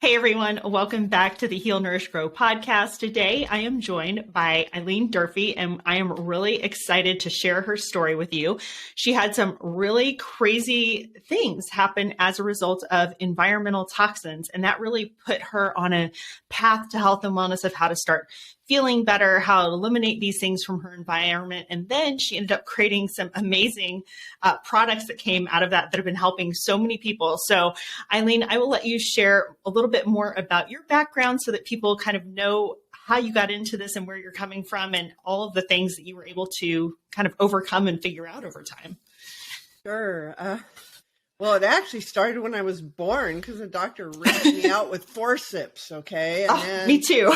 Hey everyone, welcome back to the Heal Nourish Grow podcast. Today I am joined by Eileen Durfee and I am really excited to share her story with you. She had some really crazy things happen as a result of environmental toxins, and that really put her on a path to health and wellness of how to start feeling better, how to eliminate these things from her environment. And then she ended up creating some amazing products that came out of that have been helping so many people. So Eileen, I will let you share a little bit more about your background so that people kind of know how you got into this and where you're coming from and all of the things that you were able to kind of overcome and figure out over time. Sure. Well, it actually started when I was born because the doctor ripped me out with forceps, okay? And then, me too.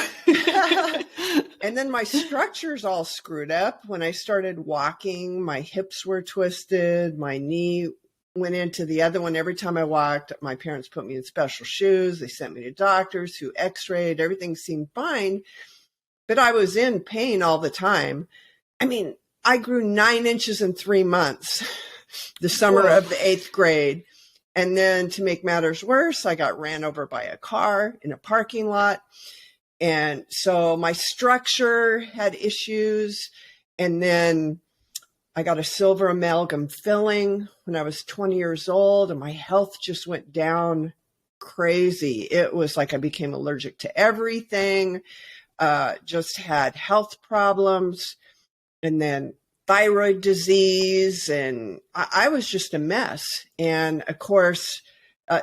and then my structure's all screwed up. When I started walking, my hips were twisted, my knee went into the other one. Every time I walked, my parents put me in special shoes. They sent me to doctors who x-rayed. Everything seemed fine, but I was in pain all the time. I mean, I grew 9 inches in 3 months. The summer of the 8th grade. And then to make matters worse, I got ran over by a car in a parking lot. And so my structure had issues. And then I got a silver amalgam filling when I was 20 years old, and my health just went down crazy. It was like I became allergic to everything, just had health problems. And then thyroid disease, and I was just a mess. And of course, I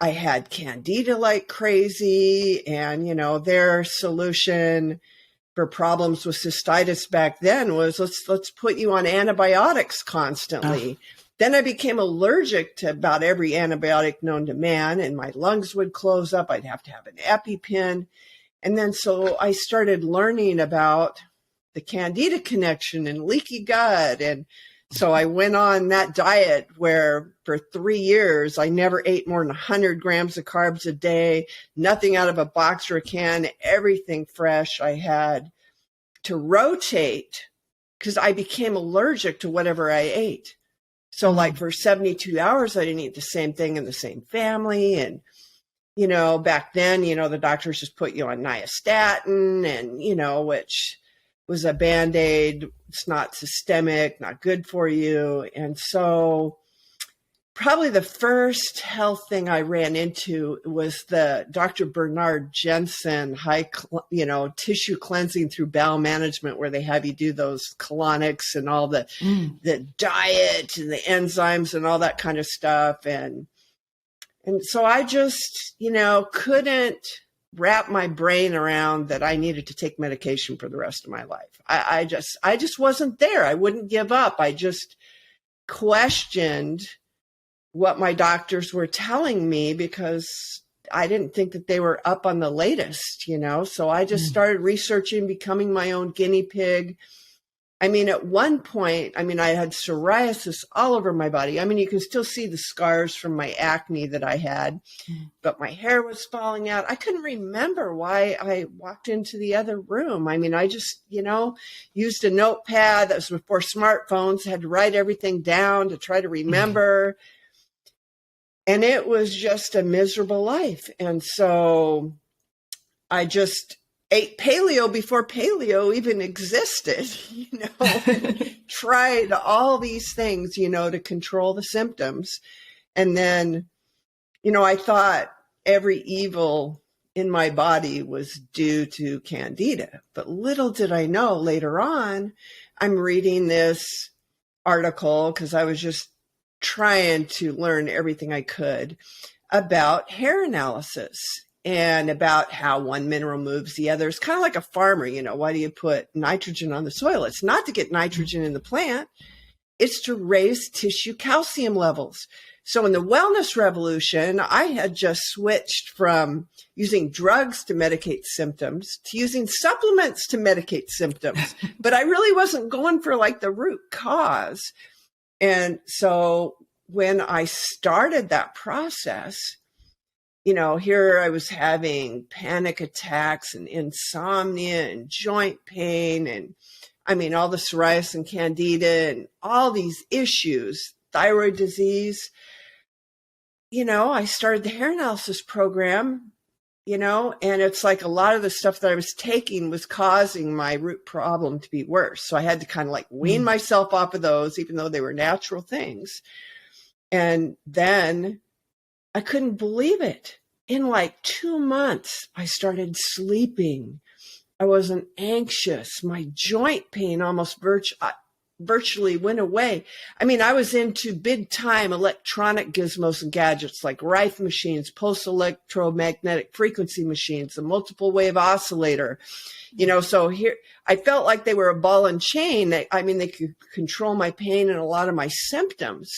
had candida like crazy, and their solution for problems with cystitis back then was let's put you on antibiotics constantly. Then I became allergic to about every antibiotic known to man, and my lungs would close up. I'd have to have an EpiPen. And then so I started learning about the candida connection and leaky gut. And so I went on that diet where for 3 years, I never ate more than 100 grams of carbs a day, nothing out of a box or a can, everything fresh. I had to rotate because I became allergic to whatever I ate. So like for 72 hours, I didn't eat the same thing in the same family. And, back then, the doctors just put you on nystatin and, which was a Band-Aid. It's not systemic, not good for you. And so probably the first health thing I ran into was the Dr. Bernard Jensen tissue cleansing through bowel management, where they have you do those colonics and all the diet and the enzymes and all that kind of stuff. And so I just, couldn't wrap my brain around that I needed to take medication for the rest of my life. I just wasn't there. I wouldn't give up. I just questioned what my doctors were telling me because I didn't think that they were up on the latest, So I just started researching, becoming my own guinea pig. I mean, at one point, I had psoriasis all over my body. You can still see the scars from my acne that I had, but my hair was falling out. I couldn't remember why I walked into the other room. I just, used a notepad. That was before smartphones. I had to write everything down to try to remember. And it was just a miserable life. And so I just ate paleo before paleo even existed, tried all these things, to control the symptoms. And then, I thought every evil in my body was due to candida. But little did I know later on, I'm reading this article because I was just trying to learn everything I could about hair analysis and about how one mineral moves the other. It's kind of like a farmer, why do you put nitrogen on the soil? It's not to get nitrogen in the plant. It's to raise tissue calcium levels. So in the wellness revolution, I had just switched from using drugs to medicate symptoms to using supplements to medicate symptoms. But I really wasn't going for like the root cause. And so when I started that process, here I was having panic attacks and insomnia and joint pain and all the psoriasis and candida and all these issues, thyroid disease. I started the hair analysis program and it's like a lot of the stuff that I was taking was causing my root problem to be worse. So I had to kind of like wean myself off of those, even though they were natural things. And then I couldn't believe it. In like 2 months, I started sleeping. I wasn't anxious. My joint pain almost virtually went away. I mean, I was into big time electronic gizmos and gadgets like Rife machines, pulse electromagnetic frequency machines, a multiple wave oscillator. So here I felt like they were a ball and chain. They could control my pain and a lot of my symptoms,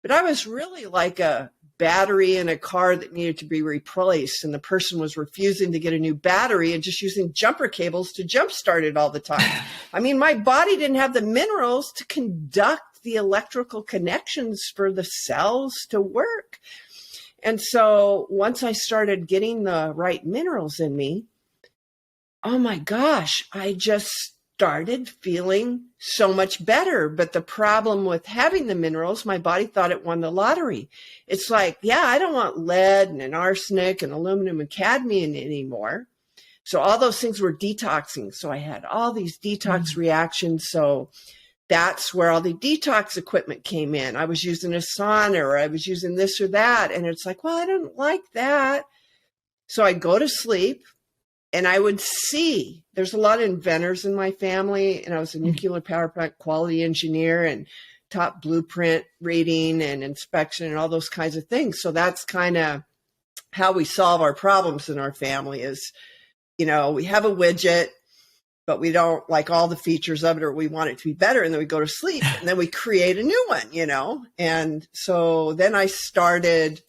but I was really like a battery in a car that needed to be replaced, and the person was refusing to get a new battery and just using jumper cables to jumpstart it all the time. I mean, my body didn't have the minerals to conduct the electrical connections for the cells to work. And so once I started getting the right minerals in me, oh my gosh, I just started feeling so much better. But the problem with having the minerals, my body thought it won the lottery. It's like, yeah, I don't want lead and arsenic and aluminum and cadmium anymore. So all those things were detoxing. So I had all these detox reactions. So that's where all the detox equipment came in. I was using a sauna, or I was using this or that. And it's like, well, I don't like that. So I'd go to sleep. And I would see, there's a lot of inventors in my family, and I was a nuclear power plant quality engineer and taught blueprint reading and inspection and all those kinds of things. So that's kind of how we solve our problems in our family is, we have a widget, but we don't like all the features of it, or we want it to be better. And then we go to sleep and then we create a new one, And so then I started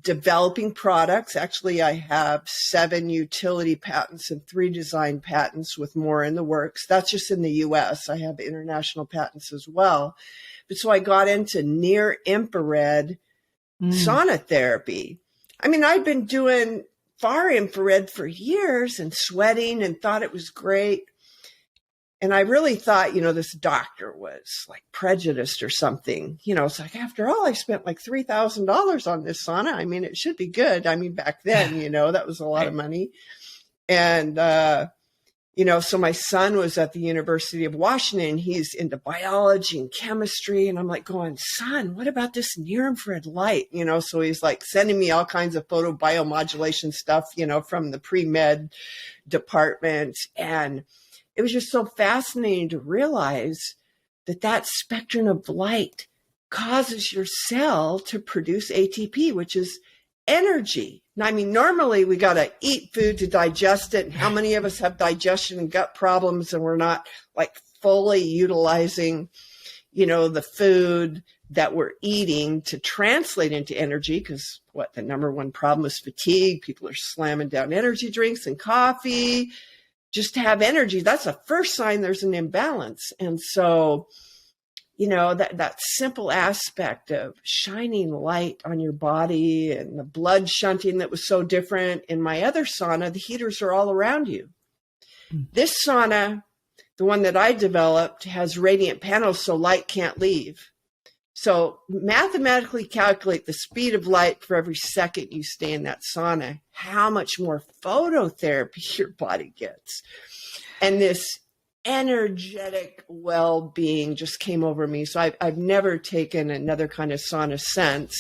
developing products. Actually, I have 7 utility patents and 3 design patents, with more in the works. That's just in the US. I have international patents as well. But so I got into near infrared sauna therapy. I mean, I'd been doing far infrared for years and sweating and thought it was great. And I really thought, this doctor was like prejudiced or something. It's like, after all, I spent like $3,000 on this sauna. I mean, it should be good. I mean, back then, that was a lot of money. And, so my son was at the University of Washington. He's into biology and chemistry. And I'm like going, son, what about this near infrared light? So he's like sending me all kinds of photobiomodulation stuff, from the pre-med department. And it was just so fascinating to realize that spectrum of light causes your cell to produce ATP, which is energy. Now, I mean, normally we got to eat food to digest it. And how many of us have digestion and gut problems, and we're not like fully utilizing, the food that we're eating to translate into energy? Because the number one problem is fatigue. People are slamming down energy drinks and coffee just to have energy. That's the first sign there's an imbalance. And so, that simple aspect of shining light on your body and the blood shunting that was so different. In my other sauna, the heaters are all around you. This sauna, the one that I developed, has radiant panels so light can't leave. So mathematically calculate the speed of light for every second you stay in that sauna, how much more phototherapy your body gets. And this energetic well-being just came over me. So I've never taken another kind of sauna since.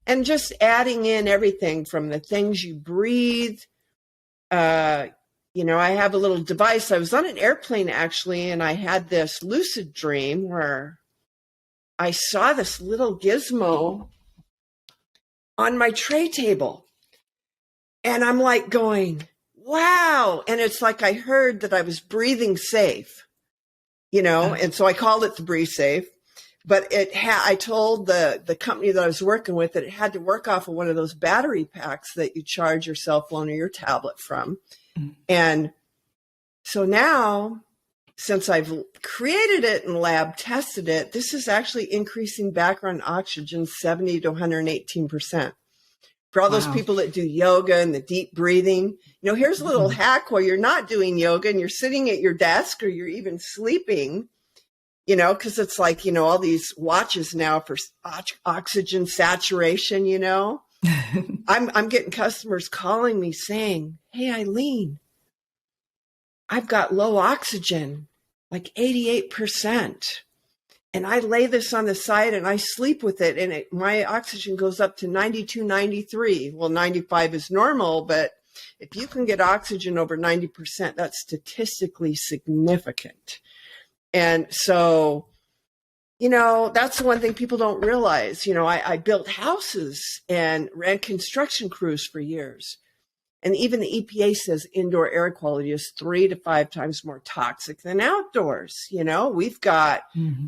And just adding in everything from the things you breathe. I have a little device. I was on an airplane actually, and I had this lucid dream where I saw this little gizmo on my tray table. And I'm like going, wow. And it's like I heard that I was breathing safe, and so I called it the Breathe Safe. But I told the company that I was working with that it had to work off of one of those battery packs that you charge your cell phone or your tablet from. And so now, since I've created it and lab tested it, this is actually increasing background oxygen 70 to 118%. For all those people that do yoga and the deep breathing, here's a little hack while you're not doing yoga and you're sitting at your desk or you're even sleeping, because it's like, all these watches now for oxygen saturation, I'm getting customers calling me saying, "Hey, Eileen, I've got low oxygen, like 88%. And I lay this on the side and I sleep with it, and my oxygen goes up to 92, 93. Well, 95 is normal, but if you can get oxygen over 90%, that's statistically significant." And so, that's the one thing people don't realize. I built houses and ran construction crews for years. And even the EPA says indoor air quality is 3 to 5 times more toxic than outdoors. We've got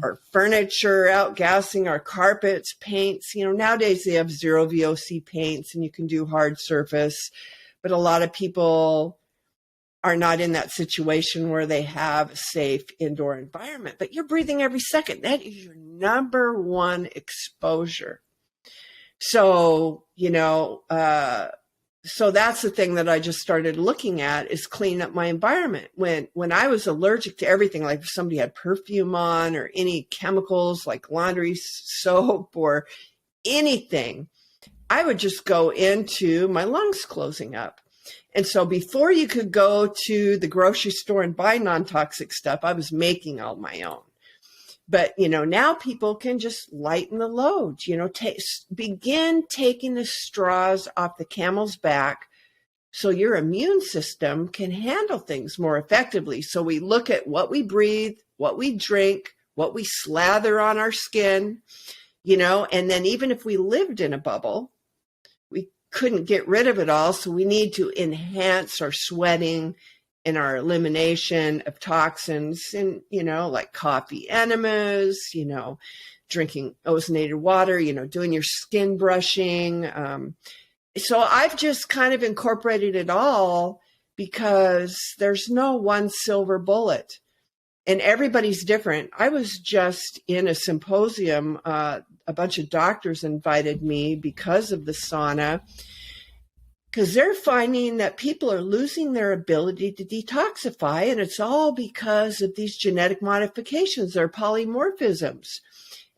our furniture outgassing, our carpets, paints. Nowadays they have zero VOC paints and you can do hard surface. But a lot of people are not in that situation where they have a safe indoor environment. But you're breathing every second. That is your number one exposure. So, so that's the thing that I just started looking at, is cleaning up my environment. When I was allergic to everything, like if somebody had perfume on or any chemicals like laundry soap or anything, I would just go into my lungs closing up. And so before you could go to the grocery store and buy non-toxic stuff, I was making all my own. But, now people can just lighten the load, begin taking the straws off the camel's back so your immune system can handle things more effectively. So we look at what we breathe, what we drink, what we slather on our skin, and then even if we lived in a bubble, we couldn't get rid of it all. So we need to enhance our sweating and our elimination of toxins, and, like coffee enemas, drinking ozonated water, doing your skin brushing. So I've just kind of incorporated it all because there's no one silver bullet and everybody's different. I was just in a symposium, a bunch of doctors invited me because of the sauna, because they're finding that people are losing their ability to detoxify, and it's all because of these genetic modifications, they're polymorphisms.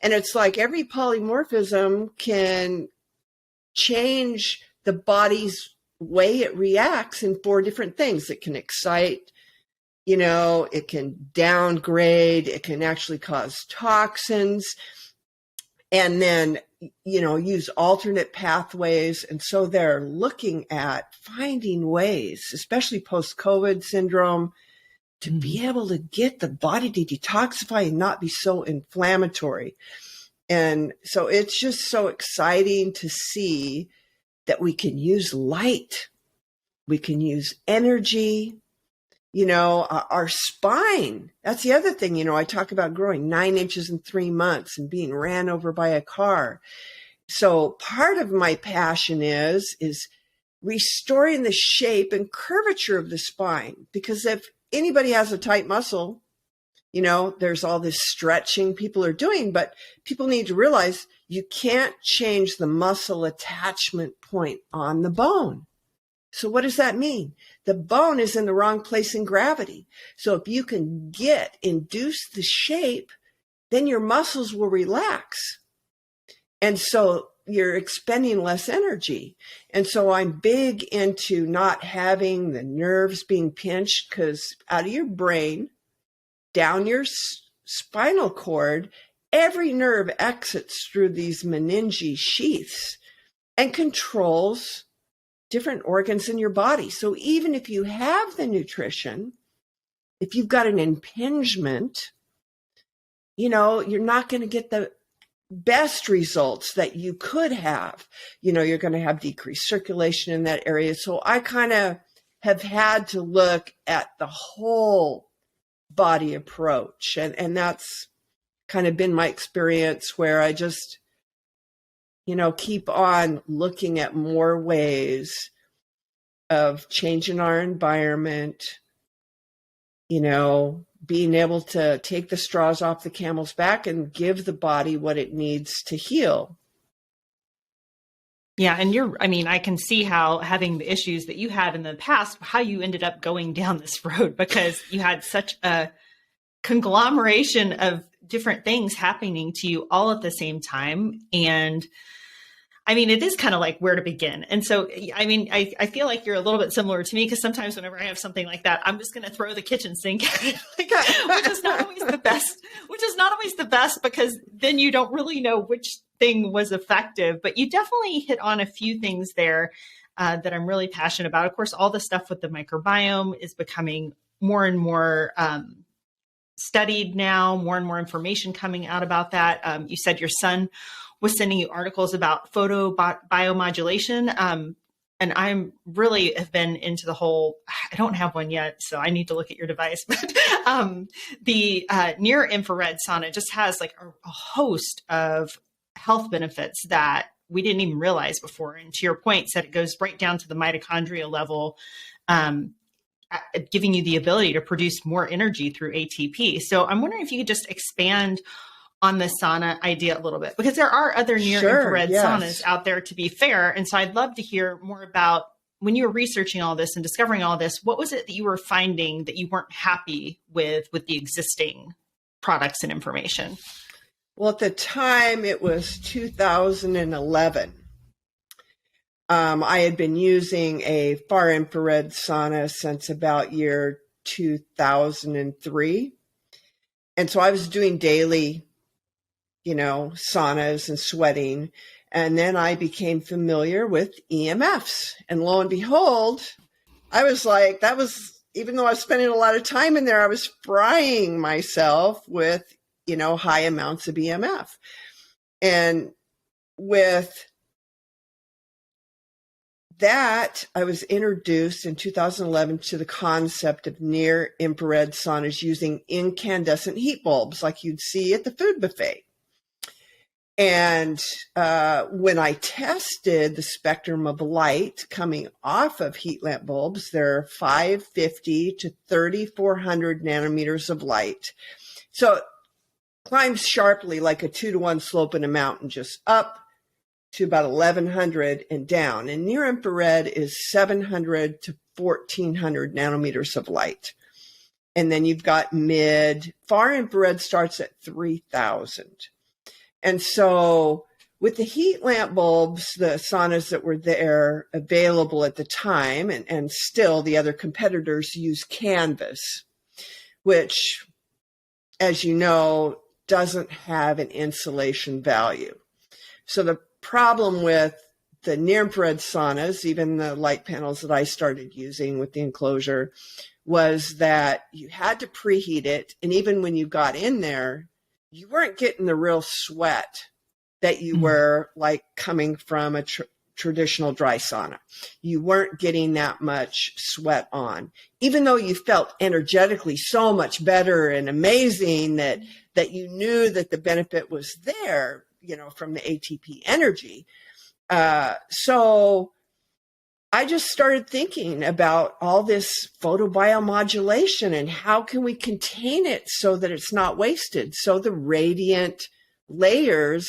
And it's like every polymorphism can change the body's way it reacts in 4 different things. It can excite, it can downgrade, it can actually cause toxins, and then use alternate pathways. And so they're looking at finding ways, especially post-COVID syndrome, to be able to get the body to detoxify and not be so inflammatory. And so it's just so exciting to see that we can use light, we can use energy, our spine. That's the other thing, I talk about growing 9 inches in 3 months and being ran over by a car. So part of my passion is restoring the shape and curvature of the spine, because if anybody has a tight muscle, there's all this stretching people are doing, but people need to realize you can't change the muscle attachment point on the bone. So what does that mean? The bone is in the wrong place in gravity. So if you can induce the shape, then your muscles will relax. And so you're expending less energy. And so I'm big into not having the nerves being pinched, because out of your brain, down your spinal cord, every nerve exits through these meningeal sheaths and controls different organs in your body. So even if you have the nutrition, if you've got an impingement, you're not going to get the best results that you could have. You're going to have decreased circulation in that area. So I kind of have had to look at the whole body approach. And that's kind of been my experience, where I just, keep on looking at more ways of changing our environment, being able to take the straws off the camel's back and give the body what it needs to heal. Yeah. And I can see how having the issues that you had in the past, how you ended up going down this road, because you had such a conglomeration of different things happening to you all at the same time. And I mean, it is kind of like where to begin. And so, I mean, I feel like you're a little bit similar to me because sometimes whenever I have something like that, I'm just going to throw the kitchen sink at it, which is not always the best, because then you don't really know which thing was effective. But you definitely hit on a few things there that I'm really passionate about. Of course, all the stuff with the microbiome is becoming more and more studied now, more and more information coming out about that. You said your son was sending you articles about photobiomodulation. And I'm really have been into the whole, I don't have one yet, so I need to look at your device, but the near infrared sauna just has like a host of health benefits that we didn't even realize before. And to your point, said it goes right down to the mitochondria level, giving you the ability to produce more energy through ATP. So I'm wondering if you could just expand on the sauna idea a little bit, because there are other near infrared saunas out there, to be fair. And so I'd love to hear more about when you were researching all this and discovering all this, what was it that you were finding that you weren't happy with the existing products and information? Well, at the time it was 2011. I had been using a far infrared sauna since about year 2003. And so I was doing daily, saunas and sweating. And then I became familiar with EMFs. And lo and behold, I was like, even though I was spending a lot of time in there, I was frying myself with, high amounts of EMF. And with that, I was introduced in 2011 to the concept of near infrared saunas using incandescent heat bulbs like you'd see at the food buffet. And when I tested the spectrum of light coming off of heat lamp bulbs, they're 550 to 3,400 nanometers of light. So it climbs sharply like a 2-to-1 slope in a mountain, just up to about 1,100 and down. And near infrared is 700 to 1,400 nanometers of light. And then you've got far infrared starts at 3,000. And so with the heat lamp bulbs, the saunas that were there available at the time, and still the other competitors use canvas, which, as you know, doesn't have an insulation value. So the problem with the near infrared saunas, even the light panels that I started using with the enclosure, was that you had to preheat it. And even when you got in there, you weren't getting the real sweat that you were like coming from a traditional dry sauna. You weren't getting that much sweat on, even though you felt energetically so much better and amazing that you knew that the benefit was there, from the ATP energy. So I just started thinking about all this photobiomodulation and how can we contain it so that it's not wasted. So the radiant layers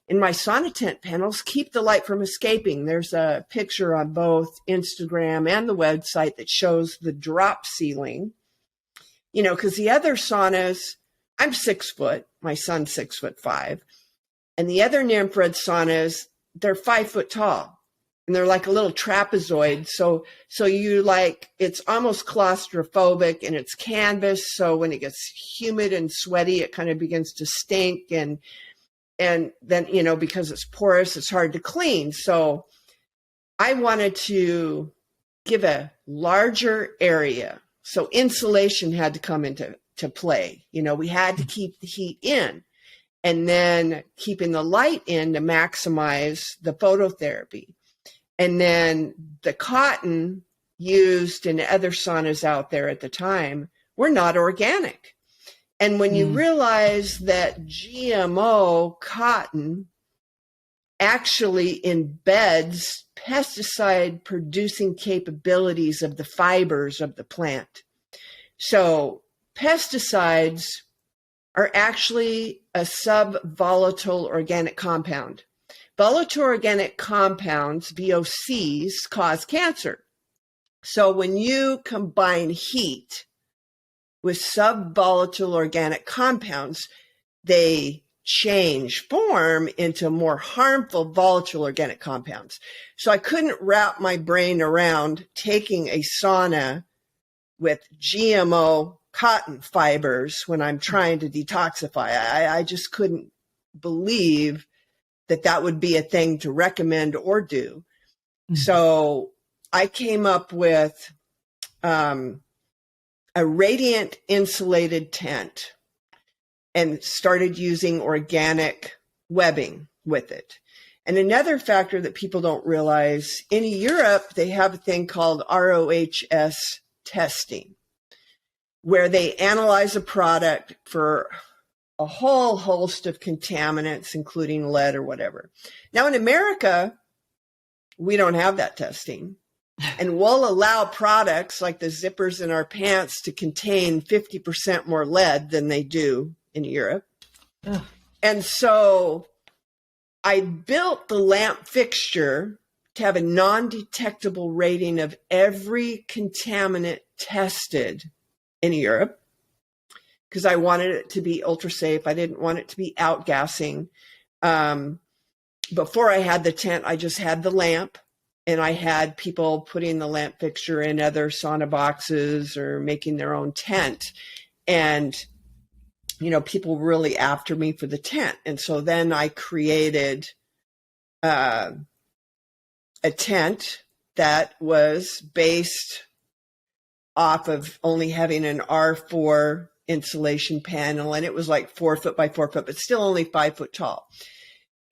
in my sauna tent panels keep the light from escaping. There's a picture on both Instagram and the website that shows the drop ceiling, because the other saunas, I'm 6 foot, my son's 6'5", and the other near infrared saunas, they're 5 foot tall. And they're like a little trapezoid. So you it's almost claustrophobic, and it's canvas. So when it gets humid and sweaty, it kind of begins to stink. And then, because it's porous, it's hard to clean. So I wanted to give a larger area. So insulation had to come into play. We had to keep the heat in, and then keeping the light in to maximize the phototherapy. And then the cotton used in other saunas out there at the time were not organic. And when you realize that GMO cotton actually embeds pesticide producing capabilities of the fibers of the plant. So pesticides are actually a subvolatile organic compound. Volatile organic compounds, VOCs, cause cancer. So when you combine heat with subvolatile organic compounds, they form into more harmful volatile organic compounds. So I couldn't wrap my brain around taking a sauna with GMO cotton fibers when I'm trying to detoxify. I just couldn't believe that would be a thing to recommend or do. Mm-hmm. So I came up with a radiant insulated tent and started using organic webbing with it. And another factor that people don't realize, in Europe, they have a thing called ROHS testing, where they analyze a product for a whole host of contaminants, including lead or whatever. Now, in America, we don't have that testing. And we'll allow products like the zippers in our pants to contain 50% more lead than they do in Europe. Ugh. And so I built the lamp fixture to have a non-detectable rating of every contaminant tested in Europe, because I wanted it to be ultra safe. I didn't want it to be outgassing. Before I had the tent, I just had the lamp, and I had people putting the lamp fixture in other sauna boxes or making their own tent. And, people were really after me for the tent. And so then I created a tent that was based off of only having an R4 insulation panel, and it was like 4 foot by 4 foot, but still only 5 foot tall.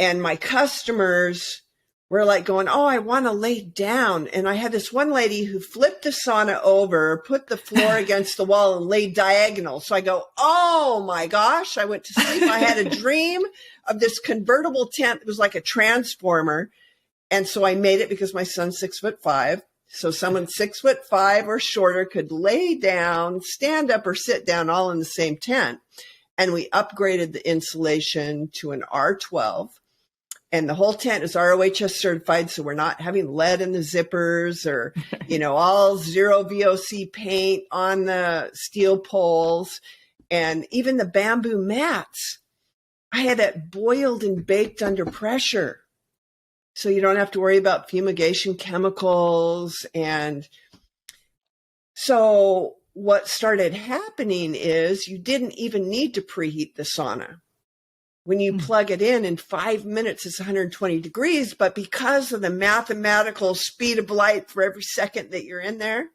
And my customers were like going, "Oh, I want to lay down." And I had this one lady who flipped the sauna over, put the floor against the wall, and laid diagonal. So I go, "Oh my gosh." I went to sleep. I had a dream of this convertible tent that was like a transformer. And so I made it because my son's 6'5". So someone 6'5" or shorter could lay down, stand up, or sit down all in the same tent. And we upgraded the insulation to an R12. And the whole tent is ROHS certified, so we're not having lead in the zippers or, all zero VOC paint on the steel poles. And even the bamboo mats, I had it boiled and baked under pressure. So you don't have to worry about fumigation chemicals. And so what started happening is you didn't even need to preheat the sauna. When you plug it in 5 minutes, it's 120 degrees. But because of the mathematical speed of light for every second that you're in there,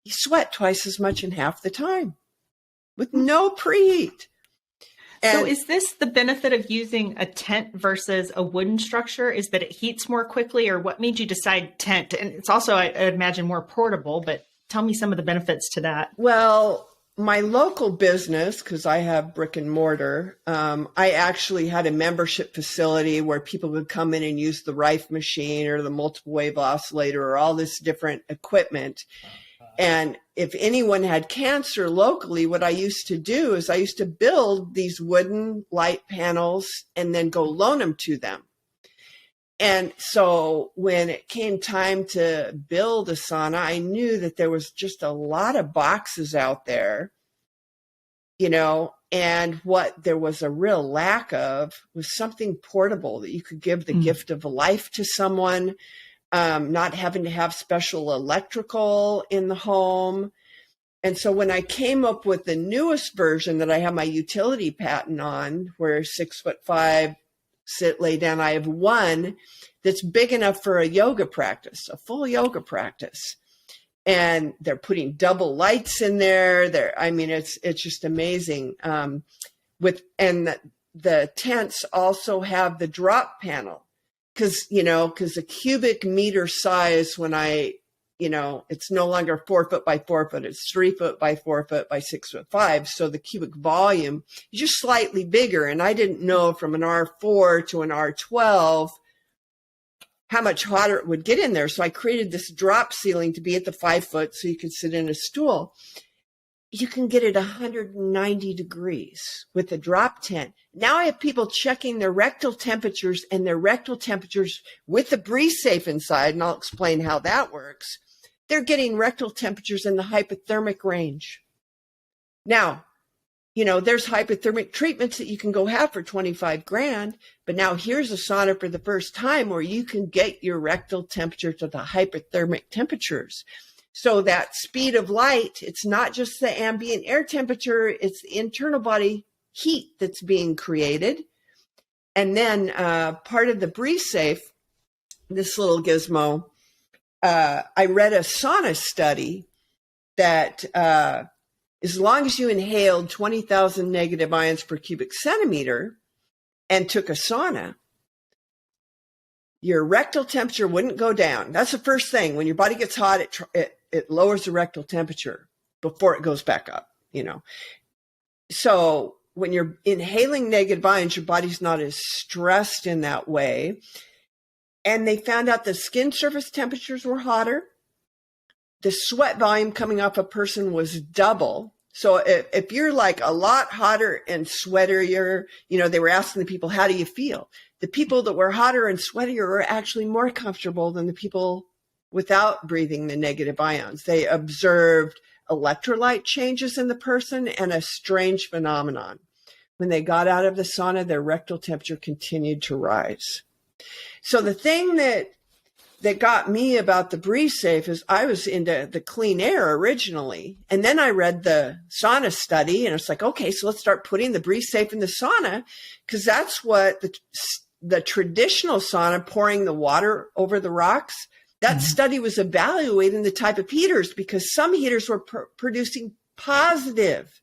you sweat twice as much in half the time with no preheat. So is this the benefit of using a tent versus a wooden structure, is that it heats more quickly, or what made you decide tent? And it's also, I imagine, more portable, but tell me some of the benefits to that. Well, my local business, because I have brick and mortar, I actually had a membership facility where people would come in and use the Rife machine or the multiple wave oscillator or all this different equipment. And if anyone had cancer locally, what I used to do is I used to build these wooden light panels and then go loan them to them. And so when it came time to build a sauna, I knew that there was just a lot of boxes out there, and what there was a real lack of was something portable that you could give the gift of life to someone. Not having to have special electrical in the home. And so when I came up with the newest version that I have my utility patent on, where 6'5", lay down, I have one that's big enough for a yoga practice, a full yoga practice. And they're putting double lights in there. It's just amazing. The tents also have the drop panel. Because a cubic meter size, when it's no longer 4 foot by 4 foot, it's 3 foot by 4 foot by 6'5". So the cubic volume is just slightly bigger. And I didn't know from an R4 to an R12 how much hotter it would get in there. So I created this drop ceiling to be at the 5 foot so you could sit in a stool. You can get it 190 degrees with a drop tent. Now I have people checking their rectal temperatures with the Breeze Safe inside, and I'll explain how that works. They're getting rectal temperatures in the hypothermic range. Now, there's hypothermic treatments that you can go have for 25 grand, but now here's a sauna for the first time where you can get your rectal temperature to the hypothermic temperatures. So that speed of light, it's not just the ambient air temperature, it's the internal body heat that's being created. And then part of the Breeze Safe, this little gizmo, I read a sauna study that as long as you inhaled 20,000 negative ions per cubic centimeter and took a sauna, your rectal temperature wouldn't go down. That's the first thing. When your body gets hot, it lowers the rectal temperature before it goes back up, So when you're inhaling negative ions, your body's not as stressed in that way. And they found out the skin surface temperatures were hotter. The sweat volume coming off a person was double. So if you're like a lot hotter and sweatier, they were asking the people, how do you feel? The people that were hotter and sweatier were actually more comfortable than the people without breathing the negative ions. They observed electrolyte changes in the person and a strange phenomenon. When they got out of the sauna, their rectal temperature continued to rise. So the thing that got me about the Breeze Safe is I was into the clean air originally. And then I read the sauna study and it's like, okay, so let's start putting the Breeze Safe in the sauna, because that's what the traditional sauna, pouring the water over the rocks, that study was evaluating the type of heaters, because some heaters were producing positive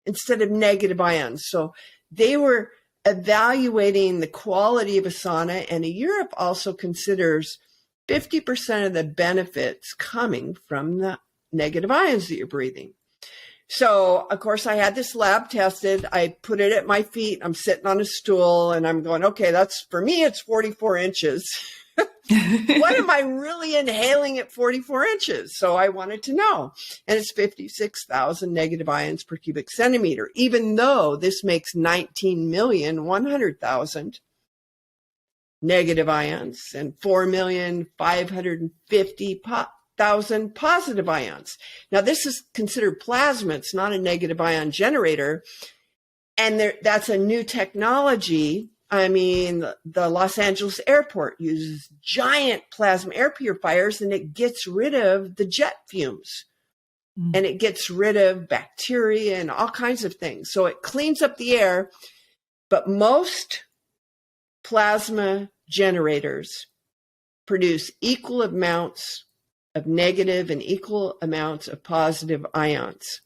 instead of negative ions. So they were evaluating the quality of a sauna. And Europe also considers 50% of the benefits coming from the negative ions that you're breathing. So, of course, I had this lab tested. I put it at my feet. I'm sitting on a stool and I'm going, okay, for me, it's 44 inches. What am I really inhaling at 44 inches? So I wanted to know. And it's 56,000 negative ions per cubic centimeter, even though this makes 19,100,000 negative ions and 4,550,000 positive ions. Now, this is considered plasma. It's not a negative ion generator. And that's a new technology. I mean, the Los Angeles airport uses giant plasma air purifiers, and it gets rid of the jet fumes. And it gets rid of bacteria and all kinds of things. So it cleans up the air. But most plasma generators produce equal amounts of negative and equal amounts of positive ions.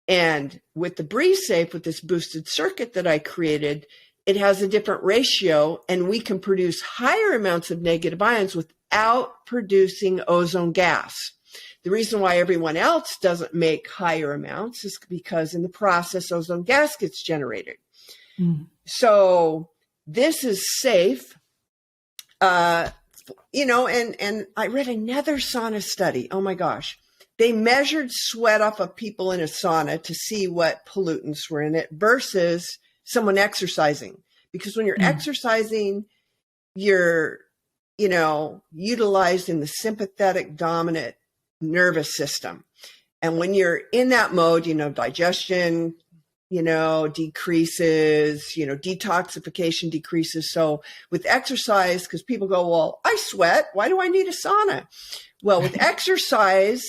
And with the Breeze Safe, with this boosted circuit that I created, it has a different ratio, and we can produce higher amounts of negative ions without producing ozone gas. The reason why everyone else doesn't make higher amounts is because in the process, ozone gas gets generated. So this is safe, and I read another sauna study. Oh my gosh. They measured sweat off of people in a sauna to see what pollutants were in it versus someone exercising. Because when you're exercising, you're, utilizing the sympathetic dominant nervous system. And when you're in that mode, digestion, decreases, detoxification decreases. So with exercise, because people go, well, I sweat, why do I need a sauna? Well, with exercise,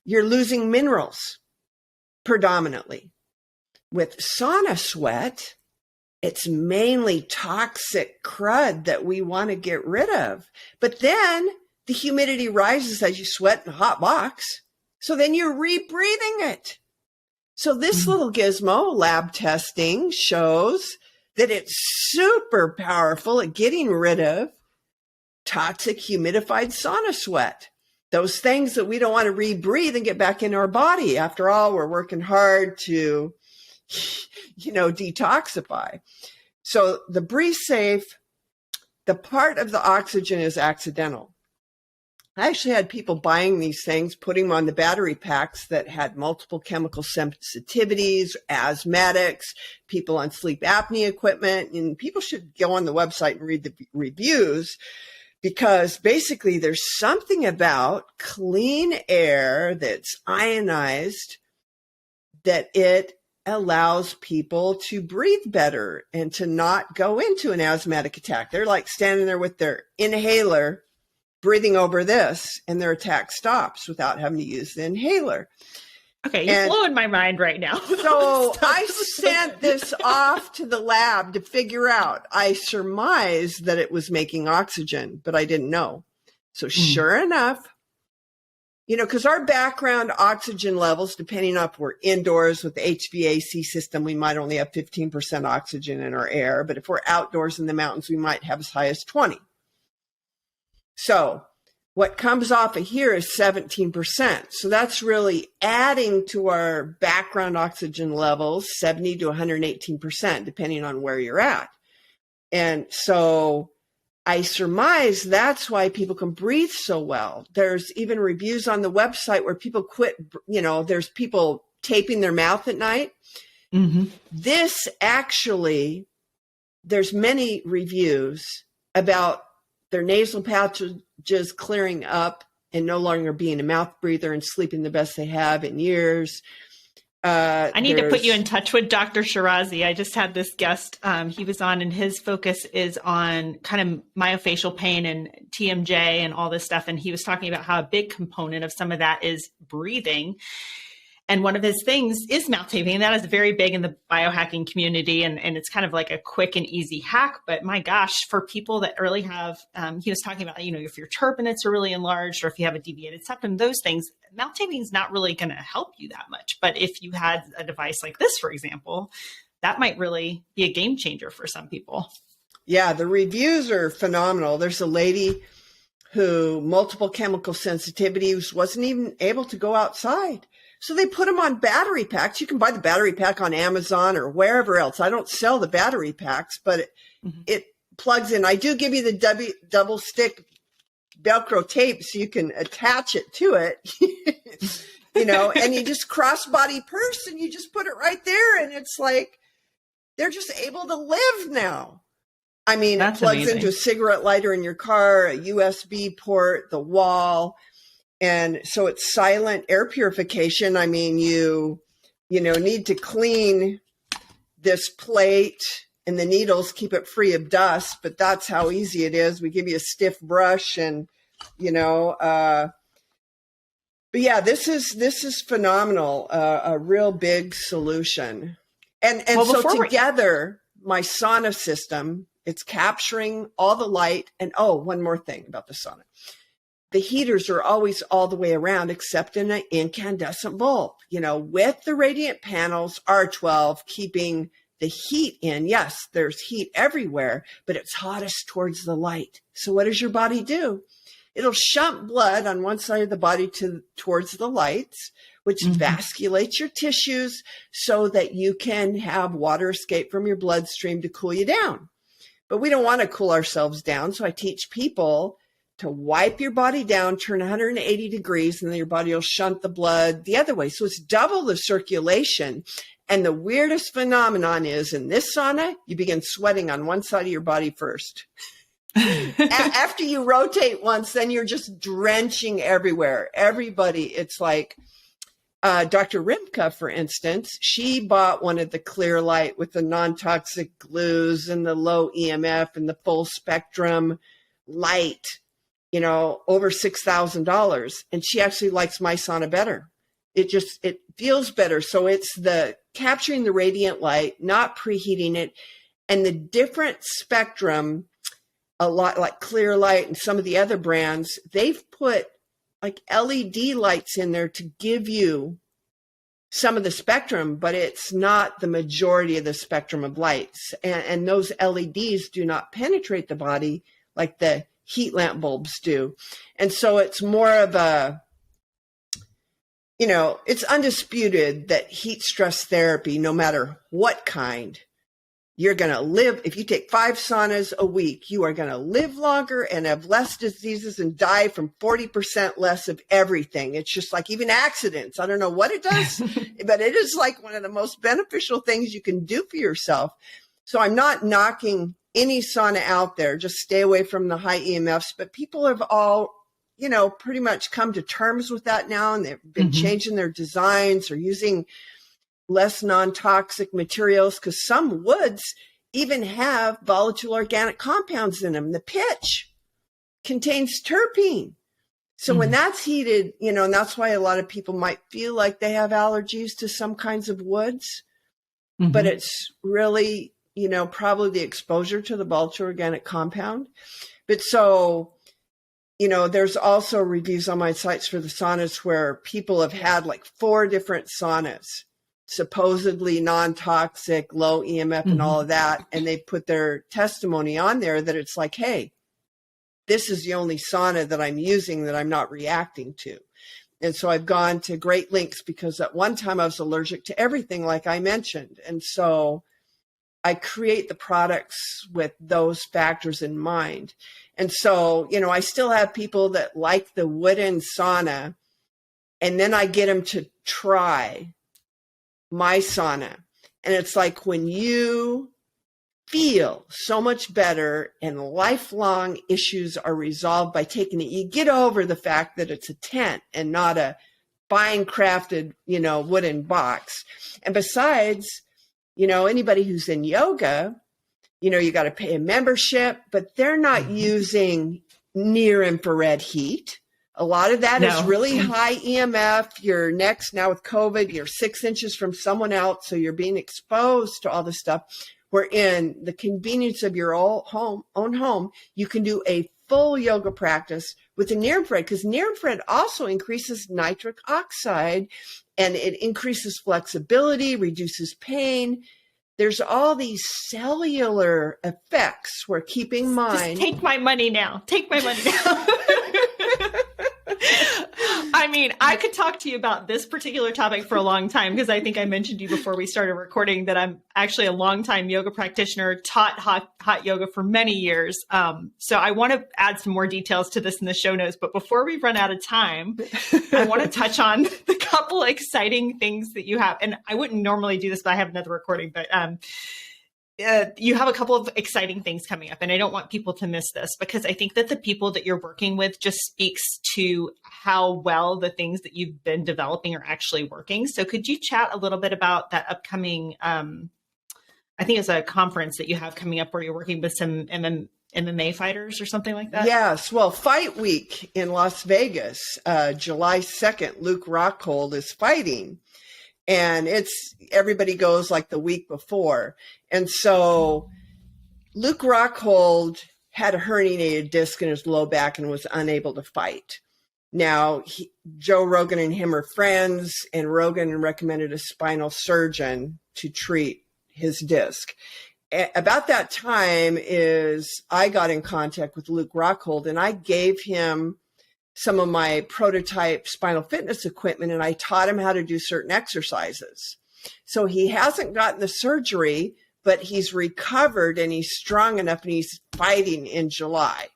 you're losing minerals predominantly. With sauna sweat, it's mainly toxic crud that we want to get rid of. But then the humidity rises as you sweat in a hot box. So then you're rebreathing it. So this little gizmo, lab testing, shows that it's super powerful at getting rid of toxic humidified sauna sweat. Those things that we don't want to rebreathe and get back into our body. After all, we're working hard to, detoxify. So the Breeze Safe, the part of the oxygen is accidental. I actually had people buying these things, putting them on the battery packs that had multiple chemical sensitivities, asthmatics, people on sleep apnea equipment, and people should go on the website and read the reviews, because basically there's something about clean air that's ionized that it allows people to breathe better and to not go into an asthmatic attack. They're like standing there with their inhaler, breathing over this, and their attack stops without having to use the inhaler. Okay, you're blowing my mind right now. So I sent this off to the lab to figure out. I surmised that it was making oxygen, but I didn't know. So sure enough, because our background oxygen levels, depending on if we're indoors with the HVAC system, we might only have 15% oxygen in our air. But if we're outdoors in the mountains, we might have as high as 20. So what comes off of here is 17%. So that's really adding to our background oxygen levels, 70 to 118%, depending on where you're at. And so I surmise that's why people can breathe so well. There's even reviews on the website where people quit, there's people taping their mouth at night. Mm-hmm. This actually, there's many reviews about their nasal passages clearing up and no longer being a mouth breather and sleeping the best they have in years. I need to put you in touch with Dr. Shirazi. I just had this guest. He was on, and his focus is on kind of myofascial pain and TMJ and all this stuff. And he was talking about how a big component of some of that is breathing. And one of his things is mouth taping. And that is very big in the biohacking community. And it's kind of like a quick and easy hack. But my gosh, for people that really have, he was talking about, if your turbinates are really enlarged or if you have a deviated septum, those things, mouth taping is not really going to help you that much. But if you had a device like this, for example, that might really be a game changer for some people. Yeah, the reviews are phenomenal. There's a lady who multiple chemical sensitivities wasn't even able to go outside. So they put them on battery packs. You can buy the battery pack on Amazon or wherever else. I don't sell the battery packs, but it plugs in. I do give you the double stick Velcro tape so you can attach it to it, and you just crossbody purse and you just put it right there. And it's like, they're just able to live now. I mean, it plugs into a cigarette lighter in your car, a USB port, the wall. And so it's silent air purification. I mean, you need to clean this plate and the needles, keep it free of dust, but that's how easy it is. We give you a stiff brush and, but yeah, this is phenomenal. A real big solution. And so together, my sauna system, it's capturing all the light. And one more thing about the sauna. The heaters are always all the way around except in an incandescent bulb, with the radiant panels, R12, keeping the heat in. Yes, there's heat everywhere, but it's hottest towards the light. So what does your body do? It'll shunt blood on one side of the body towards the lights, which vasculates your tissues so that you can have water escape from your bloodstream to cool you down. But we don't want to cool ourselves down. So I teach people to wipe your body down, turn 180 degrees, and then your body will shunt the blood the other way. So it's double the circulation. And the weirdest phenomenon is in this sauna, you begin sweating on one side of your body first. After you rotate once, then you're just drenching everywhere. Everybody, it's like Dr. Rimka, for instance, she bought one of the clear light with the non-toxic glues and the low EMF and the full spectrum light. Over $6,000. And she actually likes my sauna better. It feels better. So it's the capturing the radiant light, not preheating it, and the different spectrum, a lot like clear light and some of the other brands, they've put like LED lights in there to give you some of the spectrum, but it's not the majority of the spectrum of lights. And those LEDs do not penetrate the body like the heat lamp bulbs do. And so it's more of a, it's undisputed that heat stress therapy, no matter what kind, you're going to live. If you take 5 saunas a week, you are going to live longer and have less diseases and die from 40% less of everything. It's just like even accidents. I don't know what it does, but it is like one of the most beneficial things you can do for yourself. So I'm not knocking any sauna out there, just stay away from the high EMFs. But people have all, pretty much come to terms with that now, and they've been changing their designs or using less non-toxic materials, because some woods even have volatile organic compounds in them. The pitch contains terpene. So when that's heated, and that's why a lot of people might feel like they have allergies to some kinds of woods, but it's really, probably the exposure to the volatile organic compound. But so, there's also reviews on my sites for the saunas where people have had like 4 different saunas, supposedly non-toxic, low EMF and all of that. And they put their testimony on there that it's like, hey, this is the only sauna that I'm using that I'm not reacting to. And so I've gone to great lengths because at one time I was allergic to everything, like I mentioned. And so I create the products with those factors in mind. And so, I still have people that like the wooden sauna, and then I get them to try my sauna. And it's like when you feel so much better and lifelong issues are resolved by taking it, you get over the fact that it's a tent and not a fine crafted, wooden box. And besides, anybody who's in yoga, you got to pay a membership, but they're not using near infrared heat. A lot of that is really high EMF. Your next, now with COVID, you're 6 inches from someone else. So you're being exposed to all this stuff. Where in the convenience of your own home, you can do a full yoga practice with the near infrared, because near infrared also increases nitric oxide and it increases flexibility, reduces pain. There's all these cellular effects where, keep in mind. Just take my money now. Take my money now. I mean, I could talk to you about this particular topic for a long time, because I think I mentioned to you before we started recording that I'm actually a longtime yoga practitioner, taught hot yoga for many years. So I want to add some more details to this in the show notes. But before we run out of time, I want to touch on the couple exciting things that you have. And I wouldn't normally do this, but I have another recording. But you have a couple of exciting things coming up, and I don't want people to miss this, because I think that the people that you're working with just speaks to how well the things that you've been developing are actually working. So could you chat a little bit about that upcoming, I think it's a conference that you have coming up where you're working with some MMA fighters or something like that? Yes. Well, Fight Week in Las Vegas, July 2nd, Luke Rockhold is fighting. And everybody goes like the week before. And so Luke Rockhold had a herniated disc in his low back and was unable to fight. Now, Joe Rogan and him are friends, and Rogan recommended a spinal surgeon to treat his disc. About that time I got in contact with Luke Rockhold, and I gave him some of my prototype spinal fitness equipment, and I taught him how to do certain exercises. So he hasn't gotten the surgery, but he's recovered and he's strong enough, and he's fighting in July.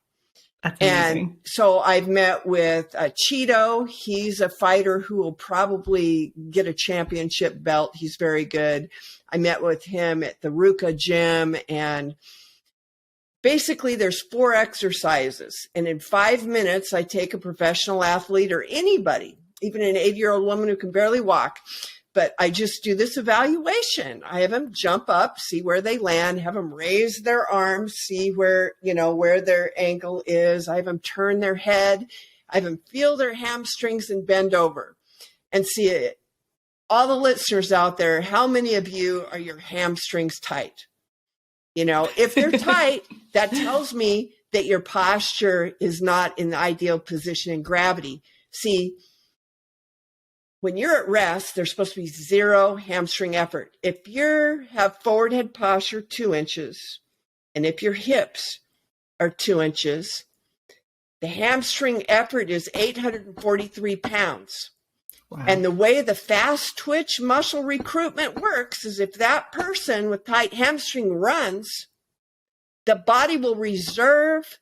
That's amazing. And so I've met with Cheeto. He's a fighter who will probably get a championship belt. He's very good. I met with him at the Ruka gym, and basically, there's 4 exercises, and in 5 minutes, I take a professional athlete or anybody, even an 80-year-old woman who can barely walk, but I just do this evaluation. I have them jump up, see where they land, have them raise their arms, see where their ankle is. I have them turn their head. I have them feel their hamstrings and bend over, and see it. All the listeners out there, how many of you are your hamstrings tight? If they're tight, that tells me that your posture is not in the ideal position in gravity. See, when you're at rest, there's supposed to be 0 hamstring effort. If you have forward head posture 2 inches, and if your hips are 2 inches, the hamstring effort is 843 pounds. Wow. And the way the fast twitch muscle recruitment works is if that person with tight hamstring runs, the body will reserve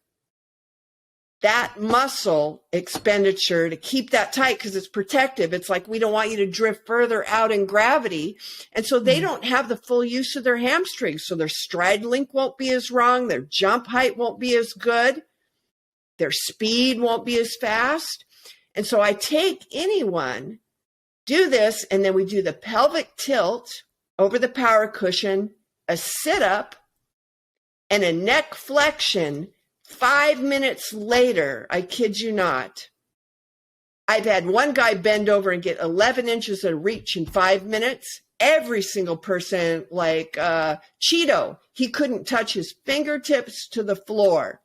that muscle expenditure to keep that tight because it's protective. It's like, we don't want you to drift further out in gravity. And so they don't have the full use of their hamstrings. So their stride length won't be as wrong. Their jump height won't be as good. Their speed won't be as fast. And so I take anyone do this, and then we do the pelvic tilt over the power cushion, a sit-up, and a neck flexion. 5 minutes later, I kid you not, I've had one guy bend over and get 11 inches of reach in 5 minutes. Every single person, like Cheeto, he couldn't touch his fingertips to the floor.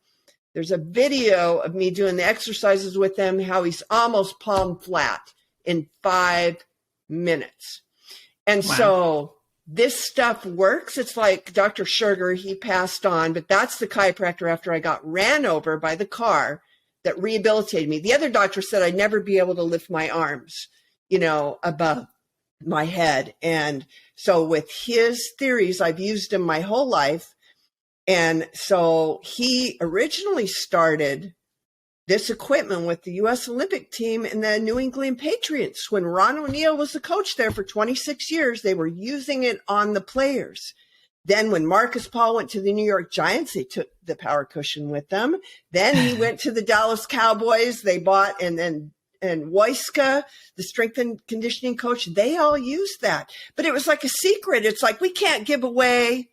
There's a video of me doing the exercises with him, how he's almost palm flat in 5 minutes. And so this stuff works. It's like Dr. Sugar, he passed on, but that's the chiropractor after I got ran over by the car that rehabilitated me. The other doctor said I'd never be able to lift my arms, above my head. And so with his theories, I've used them my whole life. And so he originally started this equipment with the U.S. Olympic team and the New England Patriots. When Ron O'Neal was the coach there for 26 years, they were using it on the players. Then when Marcus Paul went to the New York Giants, they took the power cushion with them. Then he went to the Dallas Cowboys. They bought, and Wojska, the strength and conditioning coach, they all used that. But it was like a secret. It's like, we can't give away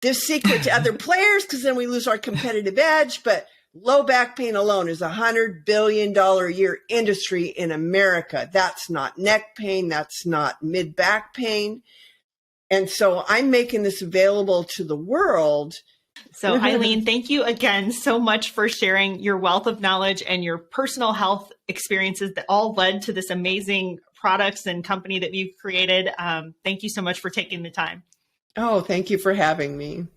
this secret to other players because then we lose our competitive edge. But low back pain alone is $100 billion a year industry in America. That's not neck pain. That's not mid back pain. And so I'm making this available to the world. So Eileen, thank you again so much for sharing your wealth of knowledge and your personal health experiences that all led to this amazing products and company that you've created. Thank you so much for taking the time. Oh, thank you for having me.